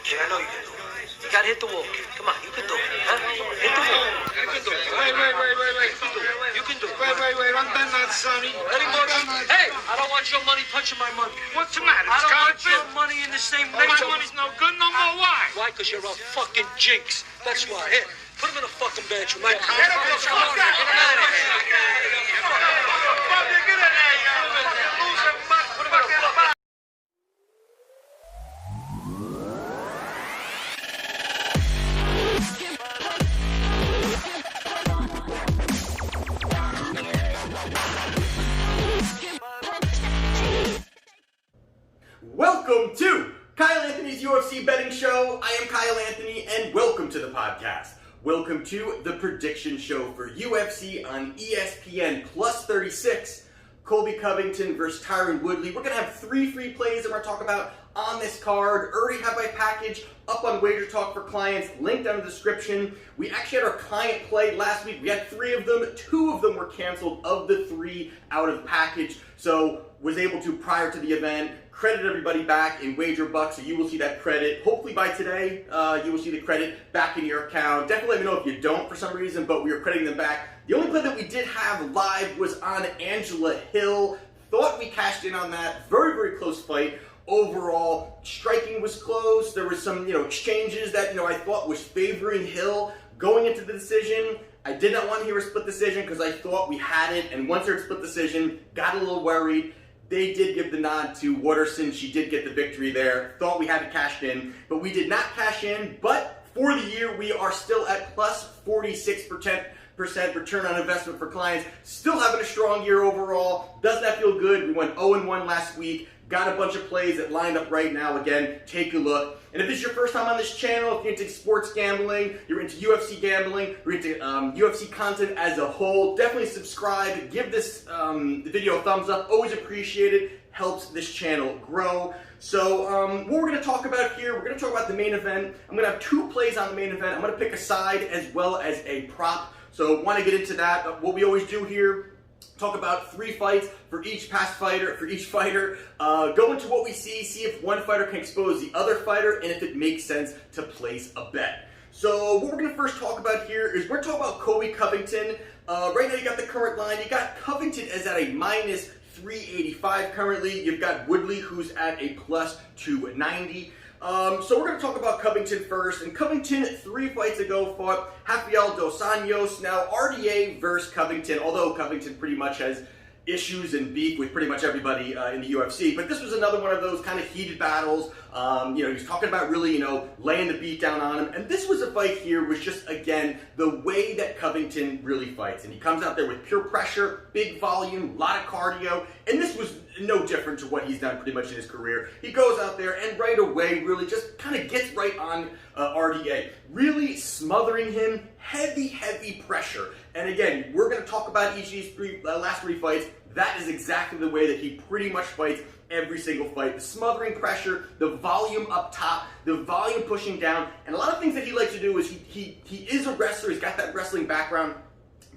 kid. I know you can do it. You gotta hit the wall, kid. Come on, you can do it. Huh? Hit the wall. You can do it. Wait. You can do it. Wait. I'm done that, Sonny. Any more? Hey, I don't want your money touching my money. What's the matter? I don't want your money in the same My money's no good no more. Why? Why? Because you're a fucking jinx. That's why. Here, put him in a fucking bedroom. Get him out of here. Welcome to Kyle Anthony's UFC Betting Show. I am Kyle Anthony, and welcome to the podcast. Welcome to the prediction show for UFC on ESPN Plus 36. Colby Covington versus Tyron Woodley. We're going to have 3 free plays that we're going to talk about on this card. Already have my package up on WagerTalk for clients, linked down in the description. We actually had our client play last week. We had 3 of them. 2 of them were canceled of the 3 out of the package. So was able to, prior to the event, credit everybody back in wager bucks, so you will see that credit. Hopefully by today, you will see the credit back in your account. Definitely let me know if you don't for some reason, but we are crediting them back. The only play that we did have live was on Angela Hill. Thought we cashed in on that. Very, very close fight. Overall, striking was close. There was some, exchanges that, I thought was favoring Hill going into the decision. I did not want to hear a split decision because I thought we had it, and once there was a split decision, got a little worried. They did give the nod to Waterson. She did get the victory there. Thought we had to cash in, but we did not cash in. But for the year, we are still at plus 46% return on investment for clients. Still having a strong year overall. Does that feel good? We went 0-1 last week. Got a bunch of plays that lined up right now. Again, take a look. And if this is your first time on this channel, if you're into sports gambling, you're into UFC gambling, you're into UFC content as a whole, definitely subscribe. Give this video a thumbs up. Always appreciate it. Helps this channel grow. So what we're going to talk about here, we're going to talk about the main event. I'm going to have 2 plays on the main event. I'm going to pick a side as well as a prop. So want to get into that. What we always do here, talk about 3 fights for each fighter. Go into what we see if one fighter can expose the other fighter, and if it makes sense to place a bet. So what we're going to first talk about here is we're talking about Colby Covington. Right now you got the current line. You got Covington as at a minus 385 currently. You've got Woodley who's at a plus 290. So we're going to talk about Covington first. And Covington, 3 fights ago, fought Rafael dos Anjos. Now, RDA versus Covington, although Covington pretty much has issues and beef with pretty much everybody in the UFC. But this was another one of those kind of heated battles. He was talking about really, laying the beat down on him. And this was a fight here was just, again, the way that Covington really fights. And he comes out there with pure pressure, big volume, a lot of cardio. And this was no different to what he's done pretty much in his career. He goes out there and right away really just kind of gets right on RDA. Really smothering him, heavy pressure. And again, we're going to talk about each of these last 3 fights. That is exactly the way that he pretty much fights every single fight. The smothering pressure, the volume up top, the volume pushing down. And a lot of things that he likes to do is he is a wrestler. He's got that wrestling background.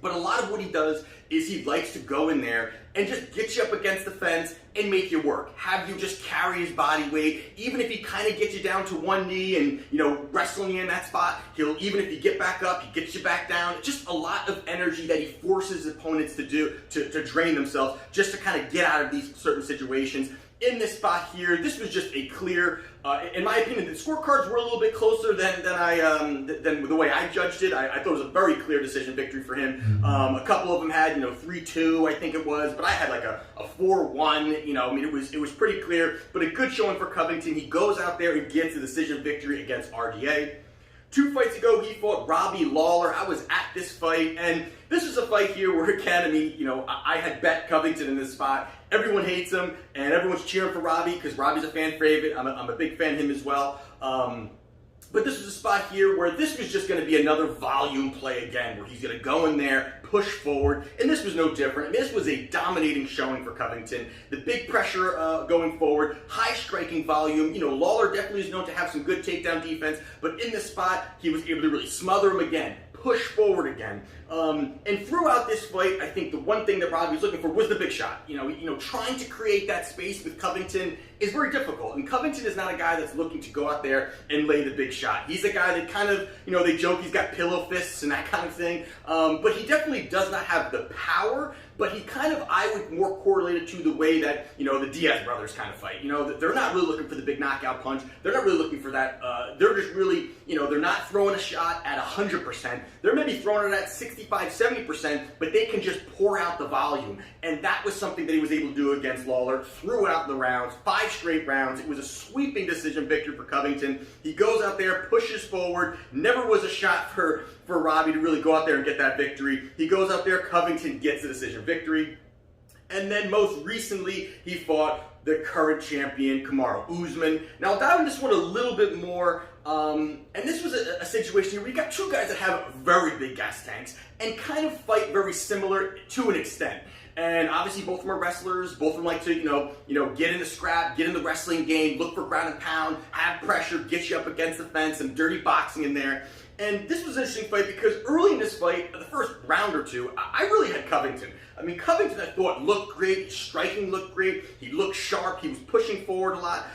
But a lot of what he does is he likes to go in there and just get you up against the fence and make you work. Have you just carry his body weight. Even if he kind of gets you down to one knee and, wrestling you in that spot, even if you get back up, he gets you back down. Just a lot of energy that he forces opponents to do to drain themselves just to kind of get out of these certain situations. In this spot here, this was just a clear, in my opinion, the scorecards were a little bit closer than the way I judged it. I thought it was a very clear decision victory for him. A couple of them had, 3-2, I think it was, but I had like a 4-1, it was pretty clear, but a good showing for Covington. He goes out there and gets a decision victory against RDA. 2 fights ago, he fought Robbie Lawler. I was at this fight, and this was a fight here where, again, I had bet Covington in this spot. Everyone hates him, and everyone's cheering for Robbie because Robbie's a fan favorite. I'm a big fan of him as well. But this was a spot here where this was just going to be another volume play again, where he's going to go in there, push forward, and this was no different. I mean, this was a dominating showing for Covington. The big pressure going forward, high striking volume. You know, Lawler definitely is known to have some good takedown defense, but in this spot, he was able to really smother him again, push forward again. And throughout this fight, I think the one thing that Robbie was looking for was the big shot. You know, trying to create that space with Covington is very difficult. And Covington is not a guy that's looking to go out there and lay the big shot. He's a guy that kind of, you know, they joke he's got pillow fists and that kind of thing. But he definitely does not have the power. But he kind of, I would more correlate it to the way that, you know, the Diaz brothers kind of fight. You know, they're not really looking for the big knockout punch. They're not really looking for that. They're just really, you know, they're not throwing a shot at 100%. They're maybe throwing it at 65, 70%, but they can just pour out the volume. And that was something that he was able to do against Lawler throughout the rounds, 5 straight rounds. It was a sweeping decision victory for Covington. He goes out there, pushes forward. Never was a shot for Robbie to really go out there and get that victory. He goes out there, Covington gets the decision victory. And then most recently, he fought the current champion, Kamaru Usman. Now, I'll dive into this one a little bit more. And this was a situation where you got two guys that have very big gas tanks and kind of fight very similar to an extent. And obviously, both of them are wrestlers. Both of them like to, you know, get in the scrap, get in the wrestling game, look for ground and pound, have pressure, get you up against the fence, some dirty boxing in there. And this was an interesting fight because early in this fight, the first round or two, I really had Covington. I mean, Covington, I thought, looked great. His striking looked great. He looked sharp. He was pushing forward a lot.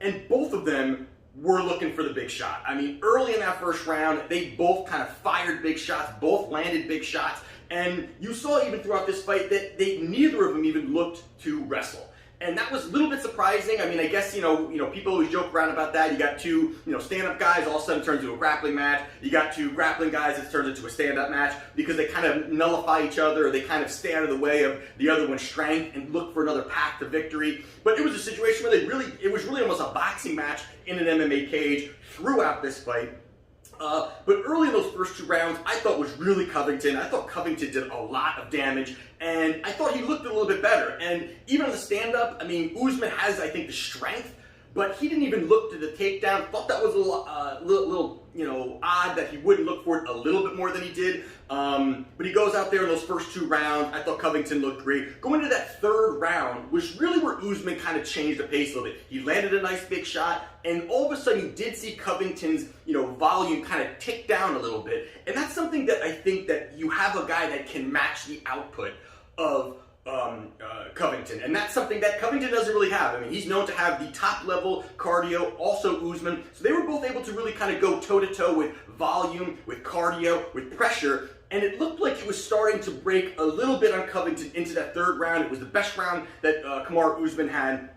And both of them were looking for the big shot. I mean, early in that first round, they both kind of fired big shots, both landed big shots. And you saw even throughout this fight that neither of them even looked to wrestle. And that was a little bit surprising. I mean, I guess, you know, people always joke around about that. You got two, you know, stand-up guys, all of a sudden turns into a grappling match. You got two grappling guys, it turns into a stand-up match because they kind of nullify each other, or they kind of stay out of the way of the other one's strength and look for another path to victory. But it was a situation where it was really almost a boxing match in an MMA cage throughout this fight. But early in those first 2 rounds, I thought was really Covington. I thought Covington did a lot of damage, and I thought he looked a little bit better. And even on the stand-up, I mean, Usman has, I think, the strength, but he didn't even look to the takedown. Thought that was a little, you know, odd that he wouldn't look for it a little bit more than he did. But he goes out there in those first 2 rounds. I thought Covington looked great. Going into that 3rd round was really where Usman kind of changed the pace a little bit. He landed a nice big shot, and all of a sudden you did see Covington's, you know, volume kind of tick down a little bit. And that's something that I think that you have a guy that can match the output of Covington, and that's something that Covington doesn't really have. I mean, he's known to have the top level cardio, also Usman, so they were both able to really kind of go toe to toe with volume, with cardio, with pressure, and it looked like it was starting to break a little bit on Covington into that 3rd round. It was the best round that Kamaru Usman had.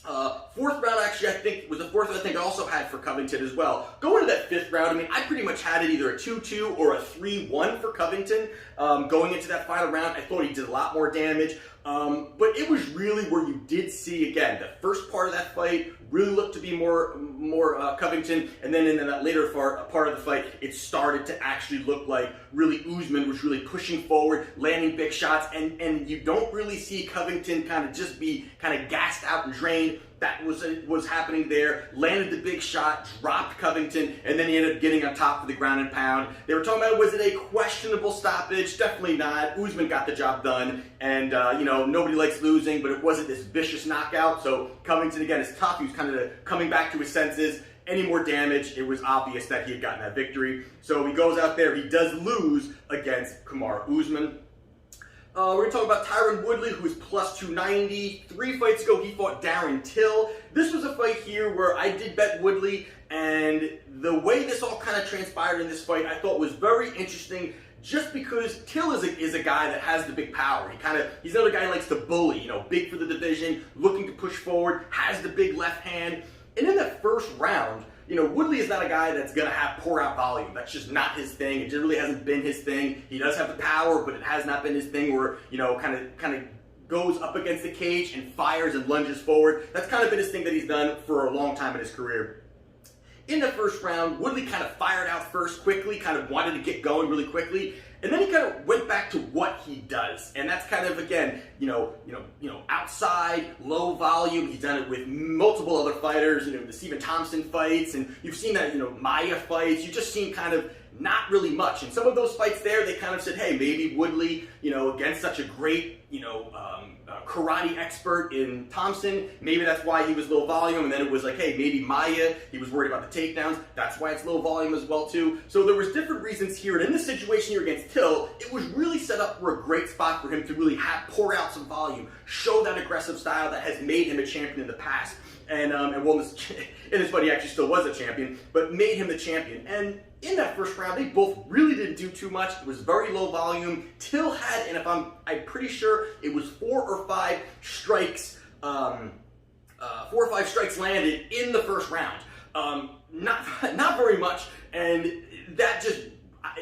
4th round, actually, I think, was the 4th I think I also had for Covington as well. Going to that 5th round, I mean, I pretty much had it either a 2-2 or a 3-1 for Covington. Going into that final round, I thought he did a lot more damage. But it was really where you did see, again, the first part of that fight really looked to be more Covington, and then in that later part of the fight, it started to actually look like really Usman was really pushing forward, landing big shots, and you don't really see Covington kind of just be kind of gassed out and drained. That was happening there. Landed the big shot, dropped Covington, and then he ended up getting on top of the ground and pound. They were talking about, was it a questionable stoppage? Definitely not. Usman got the job done, and you know, nobody likes losing, but it wasn't this vicious knockout. So Covington, again, is tough. He was kind of coming back to his senses. Any more damage, it was obvious that he had gotten that victory. So he goes out there. He does lose against Kamaru Usman. We're going to talk about Tyron Woodley, who is plus 290. 3 fights ago, he fought Darren Till. This was a fight here where I did bet Woodley, and the way this all kind of transpired in this fight, I thought was very interesting, just because Till is a guy that has the big power. He's another guy who likes to bully, you know, big for the division, looking to push forward, has the big left hand. And in that first round, you know, Woodley is not a guy that's going to pour out volume. That's just not his thing. It really hasn't been his thing. He does have the power, but it has not been his thing where, you know, kind of goes up against the cage and fires and lunges forward. That's kind of been his thing that he's done for a long time in his career. in the first round, Woodley kind of fired out first quickly, kind of wanted to get going really quickly, and then he kind of went back to what he does, and that's kind of, again, outside, low volume. He's done it with multiple other fighters, the Stephen Thompson fights, and you've seen that, Mayra fights. You've just seen kind of not really much. And some of those fights there, they kind of said, hey, maybe Woodley, against such a great, karate expert in Thompson, maybe that's why he was low volume. And then it was like, hey, maybe Mayra, he was worried about the takedowns. That's why it's low volume as well, too. So there was different reasons here. And in this situation here against Till, it was really set up for a great spot for him to really pour out some volume, show that aggressive style that has made him a champion in the past. And in this fight, he actually still was a champion, but made him the champion. And in that first round, they both really didn't do too much. It was very low volume. Till had, and I'm pretty sure it was 4 or 5 strikes, 4 or 5 strikes landed in the first round. Not very much, and that just,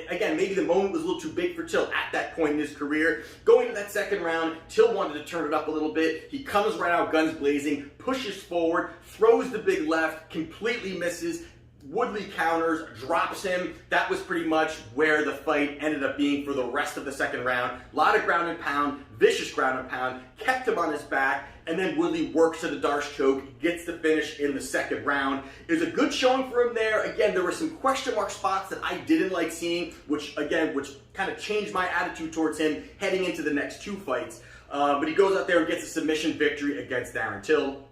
again, maybe the moment was a little too big for Till at that point in his career. Going to that second round, Till wanted to turn it up a little bit. He comes right out guns blazing, pushes forward, throws the big left, completely misses. Woodley counters, drops him. That was pretty much where the fight ended up being for the rest of the second round. A lot of ground and pound, vicious ground and pound, kept him on his back, and then Woodley works to the Darce choke, gets the finish in the second round. It was a good showing for him there. Again, there were some question mark spots that I didn't like seeing, which kind of changed my attitude towards him heading into the next 2 fights. But he goes out there and gets a submission victory against Darren. Till,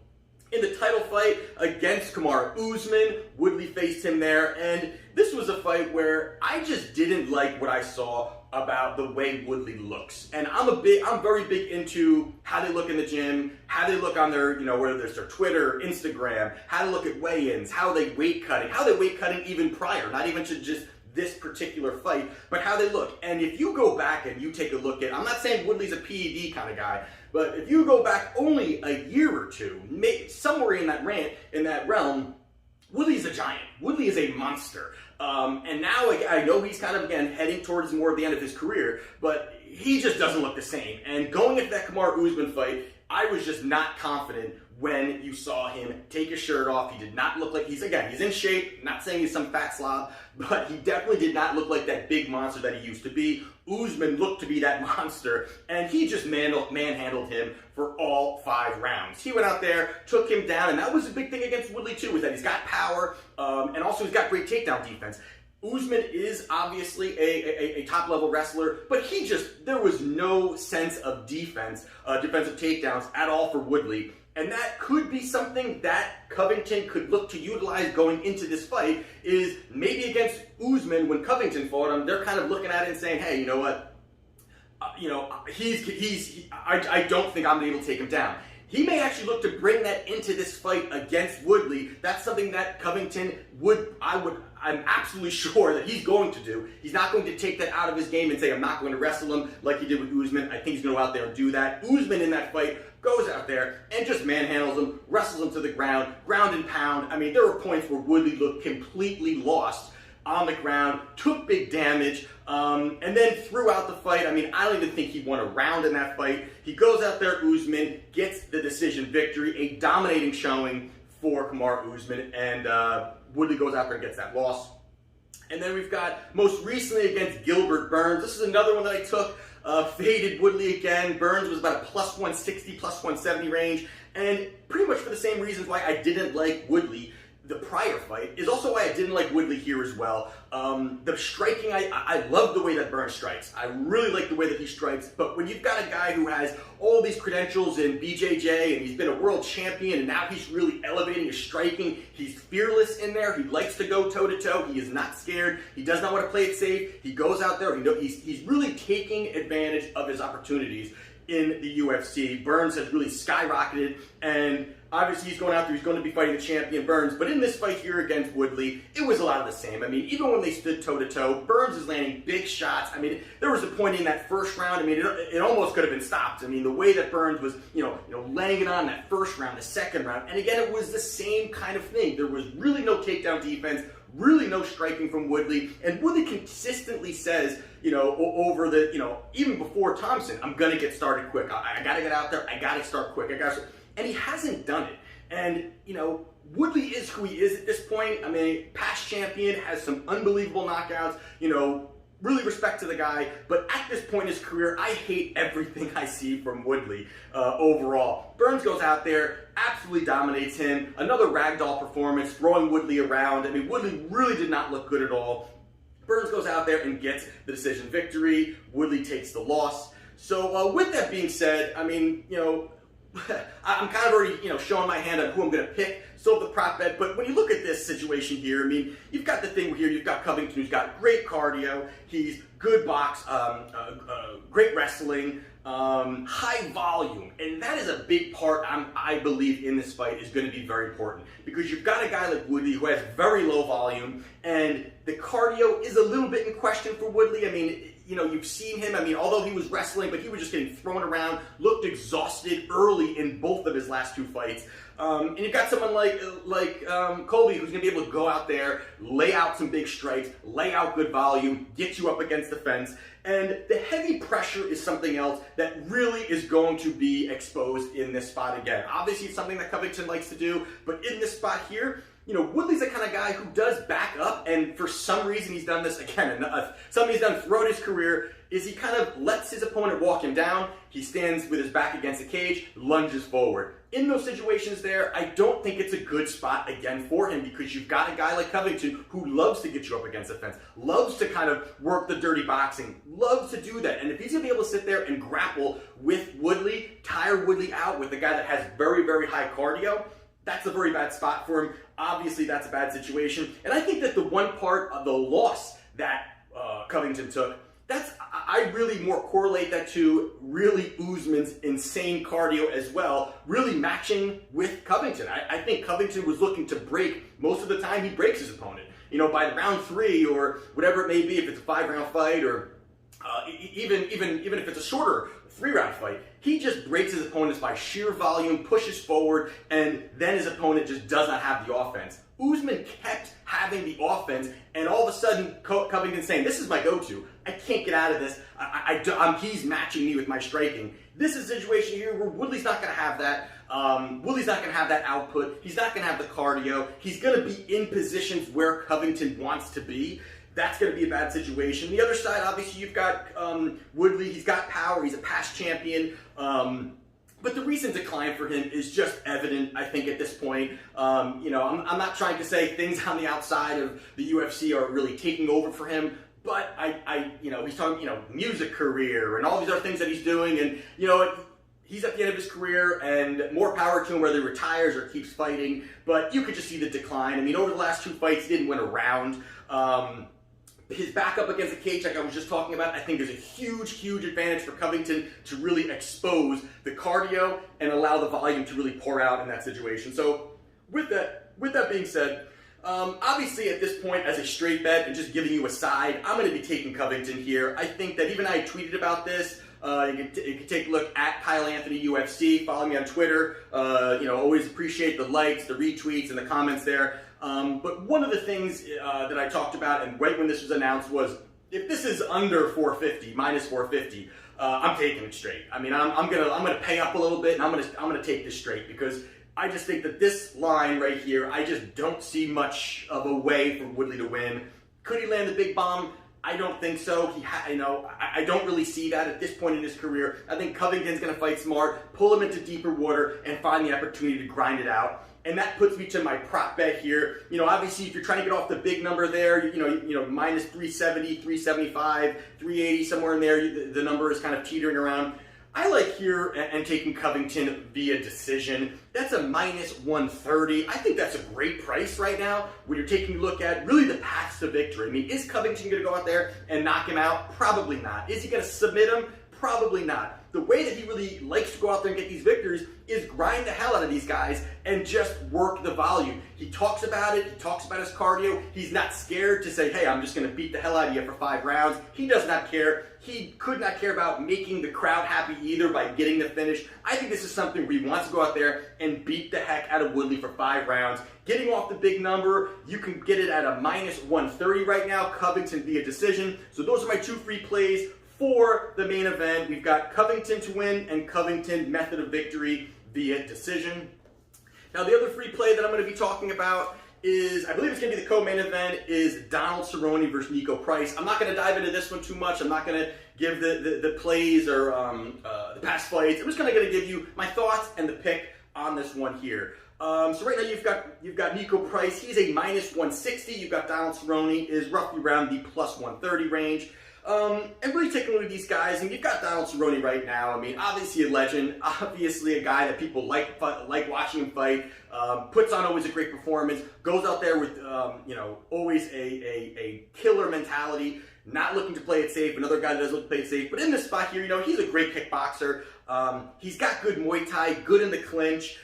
in the title fight against Kamaru Usman, Woodley faced him there, and this was a fight where I just didn't like what I saw about the way Woodley looks. And I'm very big into how they look in the gym, how they look on their, whether it's their Twitter, Instagram, how they look at weigh-ins, how they weight cutting even prior, not even to just this particular fight, but how they look. And if you go back and you take a look at, I'm not saying Woodley's a PED kind of guy, but if you go back only a year or two, somewhere in that realm, Woodley's a giant. Woodley is a monster. And now I know he's kind of, again, heading towards more of the end of his career, but he just doesn't look the same. And going into that Kamaru Usman fight, I was just not confident when you saw him take his shirt off. He did not look like he's in shape. Not saying he's some fat slob, but he definitely did not look like that big monster that he used to be. Usman looked to be that monster, and he just manhandled him for all 5 rounds. He went out there, took him down, and that was a big thing against Woodley too, is that he's got power, and also he's got great takedown defense. Usman is obviously a top-level wrestler, but there was no sense of defensive takedowns at all for Woodley. And that could be something that Covington could look to utilize going into this fight, is maybe against Usman, when Covington fought him, they're kind of looking at it and saying, hey, you know what? I don't think I'm able to take him down. He may actually look to bring that into this fight against Woodley. That's something that Covington I'm absolutely sure that he's going to do. He's not going to take that out of his game and say, I'm not going to wrestle him like he did with Usman. I think he's going to go out there and do that. Usman in that fight goes out there and just manhandles him, wrestles him to the ground and pound. I mean, there were points where Woodley looked completely lost on the ground, took big damage, and then throughout the fight, I mean, I don't even think he won a round in that fight. He goes out there, Usman gets the decision victory, a dominating showing for Kamaru Usman, and Woodley goes out there and gets that loss. And then we've got, most recently against Gilbert Burns, this is another one that I took, faded Woodley again. Burns was about a plus 160, plus 170 range, and pretty much for the same reasons why I didn't like Woodley the prior fight, is also why I didn't like Woodley here as well. The striking, I love the way that Burns strikes. I really like the way that he strikes, but when you've got a guy who has all these credentials in BJJ, and he's been a world champion, and now he's really elevating his striking, he's fearless in there, he likes to go toe-to-toe, he is not scared, he does not want to play it safe, he goes out there, he's really taking advantage of his opportunities in the UFC. Burns has really skyrocketed, and obviously he's going out there, he's going to be fighting the champion Burns, but in this fight here against Woodley, it was a lot of the same. I mean, even when they stood toe-to-toe, Burns is landing big shots. I mean, there was a point in that first round, I mean, it almost could have been stopped. I mean, the way that Burns was, laying it on that first round, the second round, and again, it was the same kind of thing. There was really no takedown defense, really no striking from Woodley, and Woodley consistently says, over the, even before Thompson, I'm going to get started quick. I got to get out there, I got to start quick, and he hasn't done it. And, Woodley is who he is at this point. I mean, past champion, has some unbelievable knockouts, really respect to the guy, but at this point in his career, I hate everything I see from Woodley overall. Burns goes out there, absolutely dominates him. Another ragdoll performance, throwing Woodley around. I mean, Woodley really did not look good at all. Burns goes out there and gets the decision victory. Woodley takes the loss. So with that being said, I mean, I'm kind of already, showing my hand on who I'm going to pick. So the prop bet, but when you look at this situation here, I mean, you've got the thing here, you've got Covington, who's got great cardio, he's good box, great wrestling, high volume, and that is a big part, I believe, in this fight is going to be very important, because you've got a guy like Woodley who has very low volume, and the cardio is a little bit in question for Woodley. I mean, you've seen him, I mean, although he was wrestling, but he was just getting thrown around, looked exhausted early in both of his last two fights. And you've got someone like Colby, who's going to be able to go out there, lay out some big strikes, lay out good volume, get you up against the fence. And the heavy pressure is something else that really is going to be exposed in this spot again. Obviously, it's something that Covington likes to do, but in this spot here, Woodley's the kind of guy who does back up, and for some reason he's done this again. Something he's done throughout his career is he kind of lets his opponent walk him down. He stands with his back against the cage, lunges forward. In those situations there, I don't think it's a good spot again for him, because you've got a guy like Covington who loves to get you up against the fence, loves to kind of work the dirty boxing, loves to do that. And if he's going to be able to sit there and grapple with Woodley, tire Woodley out with a guy that has very, very high cardio, that's a very bad spot for him. Obviously, that's a bad situation. And I think that the one part of the loss that Covington took, I really more correlate that to really Usman's insane cardio as well, really matching with Covington. I think Covington was looking to break. Most of the time, he breaks his opponent. By the round 3 or whatever it may be, if it's a 5-round fight or even if it's a shorter 3-round fight, he just breaks his opponents by sheer volume, pushes forward, and then his opponent just does not have the offense. Usman kept having the offense, and all of a sudden, Covington's saying, "This is my go-to. I can't get out of this. He's matching me with my striking." This is a situation here where Woodley's not going to have that. Woodley's not going to have that output. He's not going to have the cardio. He's going to be in positions where Covington wants to be. That's going to be a bad situation. The other side, obviously, you've got Woodley. He's got power. He's a past champion. But the recent decline for him is just evident, I think, at this point. I'm not trying to say things on the outside of the UFC are really taking over for him, but he's talking, music career and all these other things that he's doing, and he's at the end of his career, and more power to him whether he retires or keeps fighting. But you could just see the decline. I mean, over the last 2 fights, he didn't win a round. His backup against the cage, like I was just talking about, I think is a huge, huge advantage for Covington to really expose the cardio and allow the volume to really pour out in that situation. So with that being said, obviously at this point, as a straight bet and just giving you a side, I'm going to be taking Covington here. I think that even I tweeted about this. You can take a look at Kyle Anthony UFC. Follow me on Twitter. Always appreciate the likes, the retweets, and the comments there. But one of the things that I talked about, and right when this was announced, was if this is under 450, minus 450, I'm taking it straight. I mean, I'm gonna pay up a little bit, and I'm gonna take this straight, because I just think that this line right here, I just don't see much of a way for Woodley to win. Could he land the big bomb? I don't think so. I don't really see that at this point in his career. I think Covington's going to fight smart, pull him into deeper water, and find the opportunity to grind it out. And that puts me to my prop bet here. Obviously, if you're trying to get off the big number there, minus 370, 375, 380, somewhere in there, the number is kind of teetering around. I like here and taking Covington via decision. That's a minus 130. I think that's a great price right now when you're taking a look at really the paths to victory. I mean, is Covington going to go out there and knock him out? Probably not. Is he going to submit him? Probably not. The way that he really likes to go out there and get these victories is grind the hell out of these guys and just work the volume. He talks about it. He talks about his cardio. He's not scared to say, hey, I'm just going to beat the hell out of you for 5 rounds. He does not care. He could not care about making the crowd happy either by getting the finish. I think this is something where he wants to go out there and beat the heck out of Woodley for 5 rounds. Getting off the big number, you can get it at a minus 130 right now. Covington via decision. So those are my 2 free plays for the main event. We've got Covington to win and Covington method of victory via decision. Now, the other free play that I'm going to be talking about is, I believe it's going to be the co-main event, is Donald Cerrone versus Niko Price. I'm not going to dive into this one too much. I'm not going to give the plays or the past fights. I'm just going to give you my thoughts and the pick on this one here. So right now you've got Niko Price. He's a -160. You've got Donald Cerrone is roughly around the +130 range. And really taking a look at these guys, and you've got Donald Cerrone right now. I mean, obviously a legend, obviously a guy that people like watching him fight. Puts on always a great performance. Goes out there with always a killer mentality. Not looking to play it safe. Another guy that doesn't look to play it safe. But in this spot here, he's a great kickboxer. He's got good Muay Thai, good in the clinch.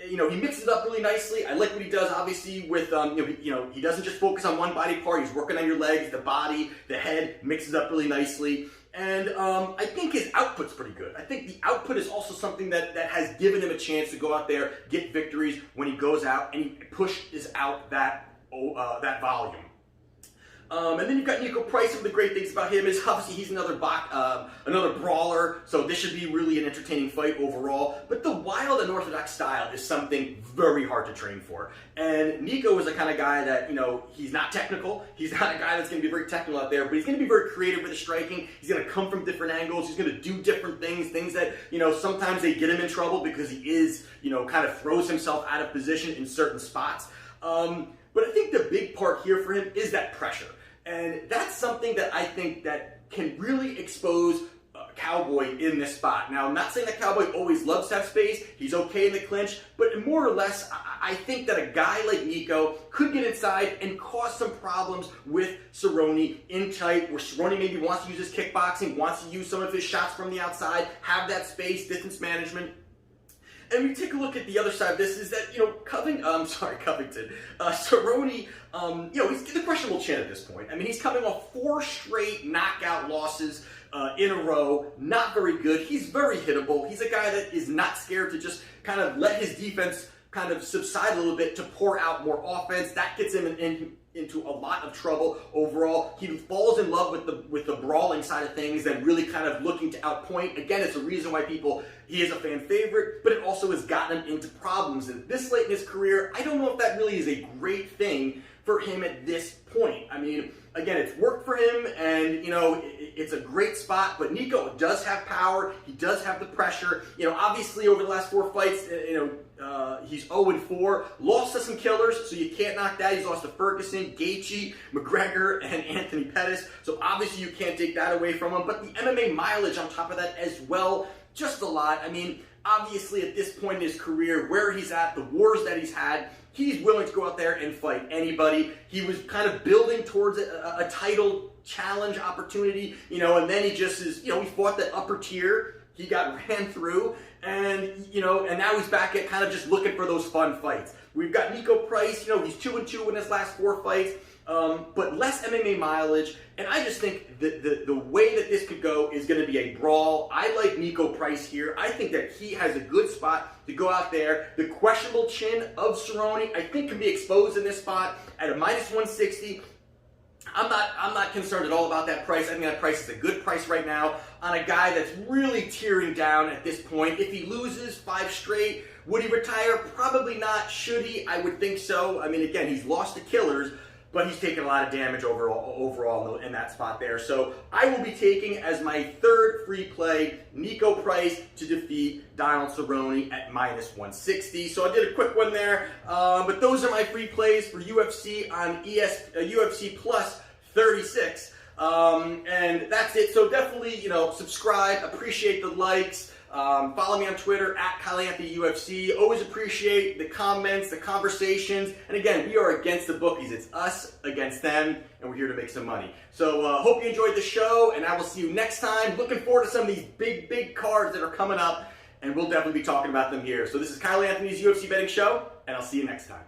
He mixes it up really nicely. I like what he does, obviously, with, he doesn't just focus on one body part. He's working on your legs, the body, the head, mixes up really nicely. And I think his output's pretty good. I think the output is also something that has given him a chance to go out there, get victories when he goes out and he pushes out that volume. And then you've got Niko Price. Some of the great things about him is obviously he's another brawler, so this should be really an entertaining fight overall. But the wild and unorthodox style is something very hard to train for. And Niko is the kind of guy that, he's not technical. He's not a guy that's going to be very technical out there, but he's going to be very creative with his striking. He's going to come from different angles. He's going to do different things that, sometimes they get him in trouble because he is, kind of throws himself out of position in certain spots. But I think the big part here for him is that pressure. And that's something that I think that can really expose Cowboy in this spot. Now, I'm not saying that Cowboy always loves to have space. He's okay in the clinch. But more or less, I think that a guy like Niko could get inside and cause some problems with Cerrone in tight, where Cerrone maybe wants to use his kickboxing, wants to use some of his shots from the outside, have that space, distance management. And when you take a look at the other side of this, is that, Covington, Cerrone, he's the questionable chin at this point. I mean, he's coming off 4 straight knockout losses in a row. Not very good. He's very hittable. He's a guy that is not scared to just kind of let his defense kind of subside a little bit to pour out more offense. That gets him into a lot of trouble overall. He falls in love with the brawling side of things and really kind of looking to outpoint. Again, it's a reason why he is a fan favorite, but it also has gotten him into problems. And this late in his career, I don't know if that really is a great thing for him at this point. I mean, again, it's worked for him, and, it's a great spot, but Niko does have power. He does have the pressure. Obviously, over the last 4 fights, he's 0-4. Lost to some killers, so you can't knock that. He's lost to Ferguson, Gaethje, McGregor, and Anthony Pettis. So obviously you can't take that away from him. But the MMA mileage on top of that as well, just a lot. I mean, obviously at this point in his career, where he's at, the wars that he's had, he's willing to go out there and fight anybody. He was kind of building towards a title challenge opportunity, and then he just is, he fought the upper tier. He got ran through, and and now he's back at kind of just looking for those fun fights. We've got Niko Price. He's 2-2 in his last 4 fights, but less MMA mileage. And I just think the way that this could go is going to be a brawl. I like Niko Price here. I think that he has a good spot to go out there. The questionable chin of Cerrone, I think, can be exposed in this spot at a -160. I'm not concerned at all about that price. I think that price is a good price right now on a guy that's really tearing down at this point. If he loses 5 straight, would he retire? Probably not. Should he? I would think so. I mean, again, he's lost to killers, but he's taken a lot of damage overall in that spot there. So I will be taking as my 3rd free play Niko Price to defeat Donald Cerrone at -160. So I did a quick one there, but those are my free plays for UFC on UFC Plus 36. And that's it. So definitely, subscribe, appreciate the likes. Follow me on Twitter at KyleAnthonyUFC. Always appreciate the comments, the conversations. And again, we are against the bookies. It's us against them, and we're here to make some money. So hope you enjoyed the show, and I will see you next time. Looking forward to some of these big cards that are coming up, and we'll definitely be talking about them here. So this is Kyle Anthony's UFC Betting Show, and I'll see you next time.